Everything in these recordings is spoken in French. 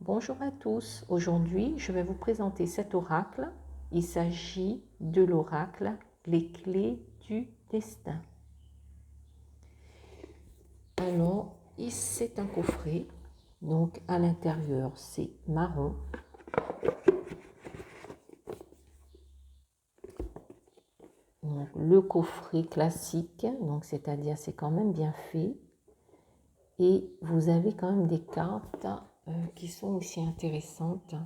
Bonjour à tous, aujourd'hui je vais vous présenter cet oracle. Il s'agit de l'oracle Les clés du destin. Alors, c'est un coffret, donc à l'intérieur c'est marron. Donc, le coffret classique, donc c'est-à-dire c'est quand même bien fait. Et vous avez quand même des cartes qui sont aussi intéressantes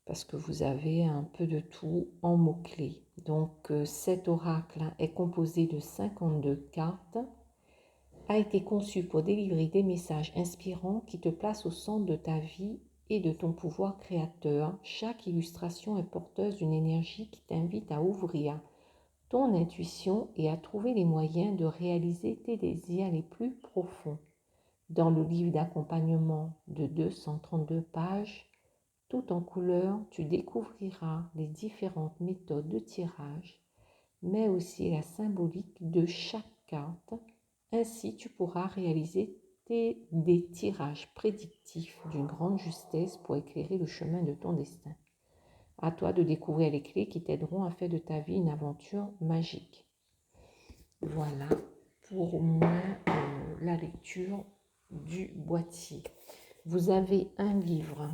parce que vous avez un peu de tout en mots-clés. Donc cet oracle est composé de 52 cartes, a été conçu pour délivrer des messages inspirants qui te placent au centre de ta vie et de ton pouvoir créateur. Chaque illustration est porteuse d'une énergie qui t'invite à ouvrir ton intuition et à trouver les moyens de réaliser tes désirs les plus profonds. Dans le livre d'accompagnement de 232 pages, tout en couleur, tu découvriras les différentes méthodes de tirage, mais aussi la symbolique de chaque carte. Ainsi, tu pourras réaliser des tirages prédictifs d'une grande justesse pour éclairer le chemin de ton destin. À toi de découvrir les clés qui t'aideront à faire de ta vie une aventure magique. Voilà pour moi la lecture du boîtier. Vous avez un livre.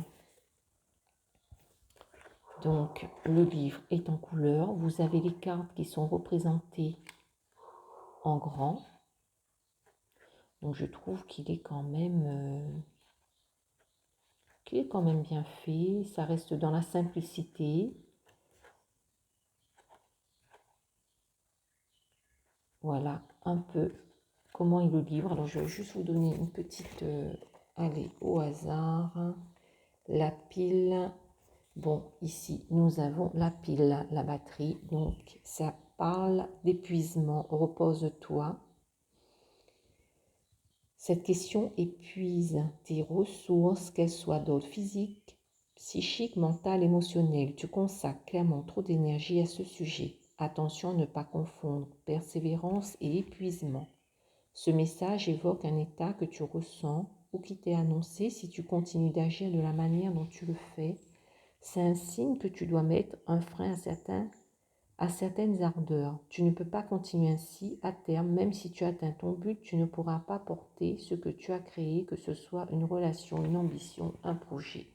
Donc, le livre est en couleur. Vous avez les cartes qui sont représentées en grand. Donc, je trouve qu'il est quand même bien fait. Ça reste dans la simplicité. Voilà un peu comment est le livre. Alors, je vais juste vous donner une petite... allez, au hasard. La pile... Bon, ici, nous avons la pile, la batterie. Donc, ça parle d'épuisement. Repose-toi. Cette question épuise tes ressources, qu'elles soient d'ordre physique, psychique, mental, émotionnel. Tu consacres clairement trop d'énergie à ce sujet. Attention à ne pas confondre persévérance et épuisement. Ce message évoque un état que tu ressens ou qui t'est annoncé. Si tu continues d'agir de la manière dont tu le fais, c'est un signe que tu dois mettre un frein à certaines ardeurs. Tu ne peux pas continuer ainsi à terme, même si tu atteins ton but, tu ne pourras pas porter ce que tu as créé, que ce soit une relation, une ambition, un projet.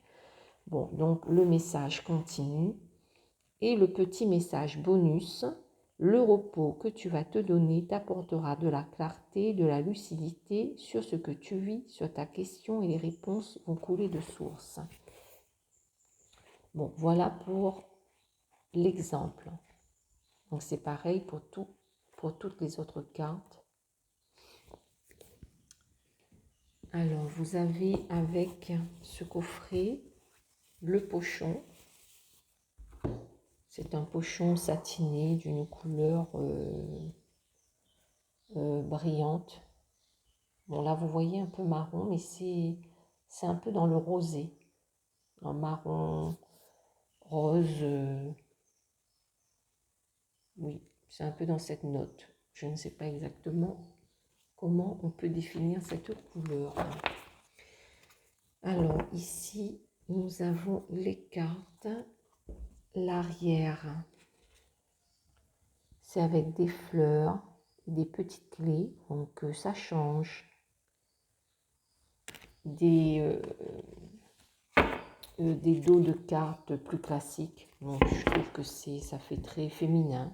Bon, donc le message continue. Et le petit message bonus, le repos que tu vas te donner t'apportera de la clarté, de la lucidité sur ce que tu vis, sur ta question et les réponses vont couler de source. Bon, voilà pour l'exemple. Donc c'est pareil pour toutes les autres cartes. Alors vous avez avec ce coffret le pochon. C'est un pochon satiné d'une couleur brillante. Bon là vous voyez un peu marron, mais c'est un peu dans le rosé. Un marron rose. Oui, c'est un peu dans cette note. Je ne sais pas exactement comment on peut définir cette couleur. Alors ici, nous avons les cartes. L'arrière, c'est avec des fleurs, des petites clés, donc ça change. Des dos de cartes plus classiques, donc je trouve que ça fait très féminin.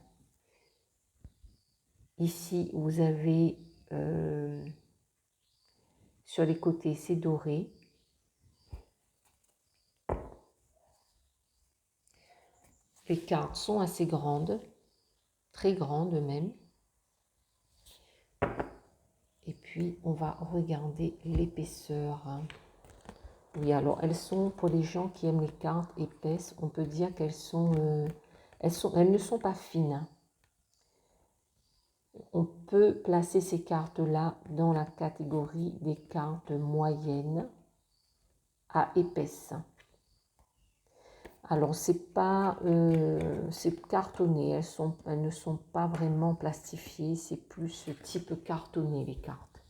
Ici, vous avez sur les côtés, c'est doré. Les cartes sont assez grandes, très grandes même. Et puis, on va regarder l'épaisseur. Oui, alors elles sont, pour les gens qui aiment les cartes épaisses, on peut dire qu'elles elles ne sont pas fines. On peut placer ces cartes-là dans la catégorie des cartes moyennes à épaisses. Alors, c'est cartonné, elles ne sont pas vraiment plastifiées, c'est plus type cartonné les cartes.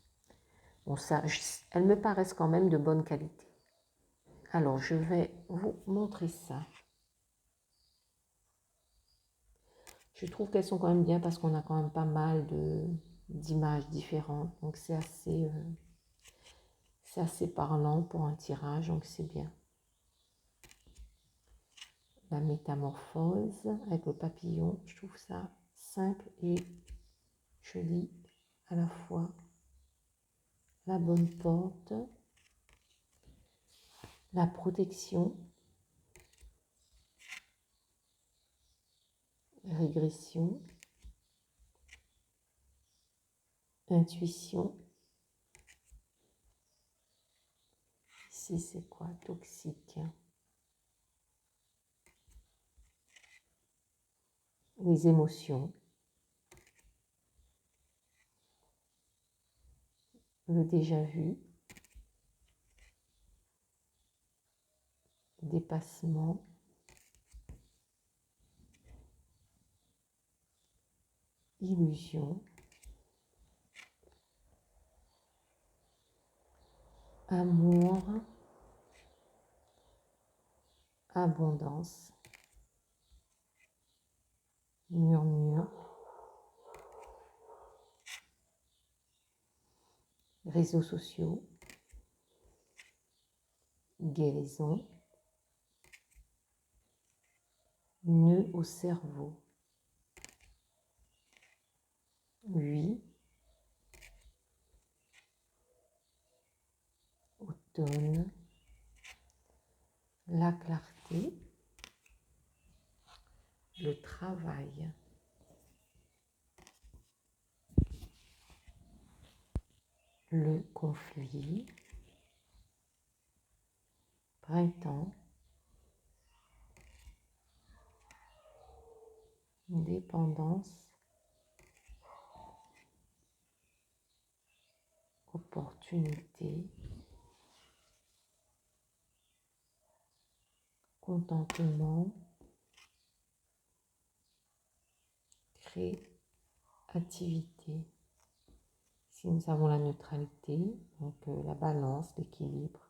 Bon, ça, elles me paraissent quand même de bonne qualité. Alors, je vais vous montrer ça. Je trouve qu'elles sont quand même bien parce qu'on a quand même pas mal d'images différentes. Donc, c'est assez parlant pour un tirage, donc c'est bien. La métamorphose avec le papillon, je trouve ça simple et joli à la fois. La bonne porte, la protection, régression, intuition. Ici, c'est quoi? Toxique. Les émotions. Le déjà vu. Dépassement. Illusion. Amour. Abondance. Murmure. Réseaux sociaux. Guérison. Nœud au cerveau. Oui. Automne. La clarté. Le travail. Le conflit. Printemps. Dépendance. Opportunité. Contentement. Créativité. Ici, nous avons la neutralité, donc la balance, l'équilibre.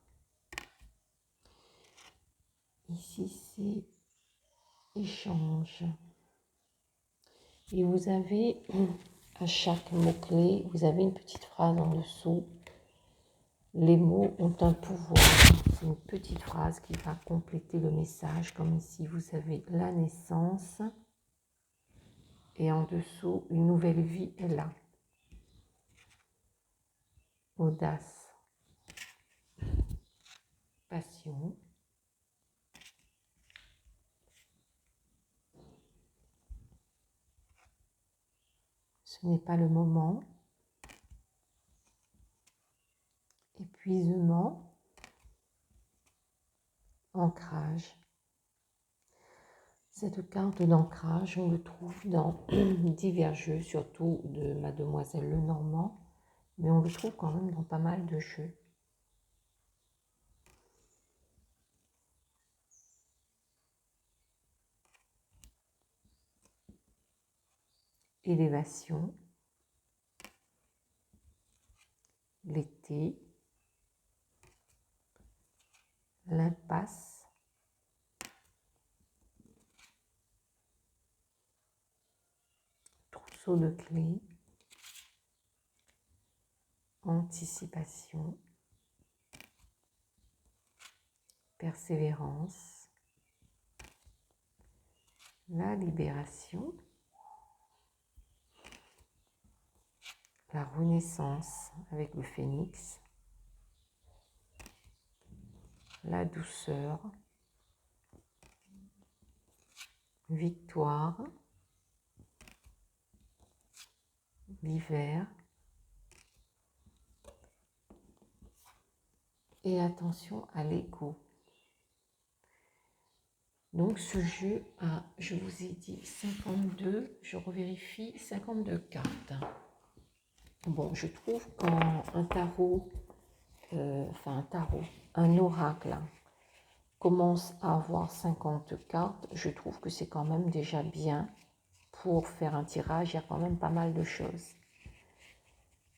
Ici, c'est échange. Et vous avez, à chaque mot-clé, vous avez une petite phrase en dessous. Les mots ont un pouvoir. C'est une petite phrase qui va compléter le message, comme ici, vous avez la naissance. Et en dessous, une nouvelle vie est là. Audace. Passion. Ce n'est pas le moment. Épuisement. Ancrage. Cette carte d'ancrage, on le trouve dans divers jeux, surtout de Mademoiselle Lenormand, mais on le trouve quand même dans pas mal de jeux. Élévation. L'été. L'impasse. Trousseau de clés. Anticipation. Persévérance. La libération. La renaissance avec le phénix. La douceur. Victoire. L'hiver. Et attention à l'ego. Donc ce jeu a, je vous ai dit, 52, je revérifie, 52 cartes. Bon, je trouve quand un tarot, un oracle commence à avoir 50 cartes, je trouve que c'est quand même déjà bien pour faire un tirage. Il y a quand même pas mal de choses.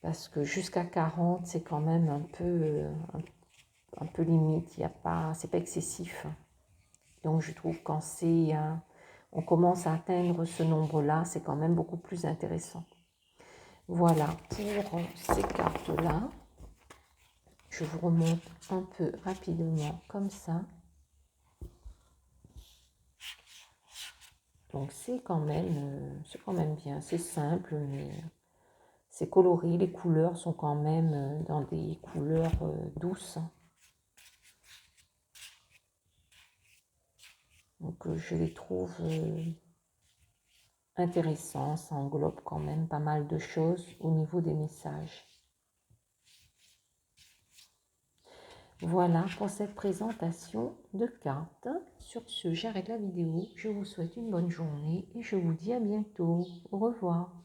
Parce que jusqu'à 40, c'est quand même un un peu limite, il y a pas, c'est pas excessif. Donc je trouve quand on commence à atteindre ce nombre-là, c'est quand même beaucoup plus intéressant. Voilà pour ces cartes-là. Je vous remonte un peu rapidement comme ça. Donc c'est quand même bien, c'est simple, mais c'est coloré. Les couleurs sont quand même dans des couleurs douces. Donc je les trouve intéressants, ça englobe quand même pas mal de choses au niveau des messages. Voilà pour cette présentation de cartes. Sur ce, j'arrête la vidéo. Je vous souhaite une bonne journée et je vous dis à bientôt. Au revoir.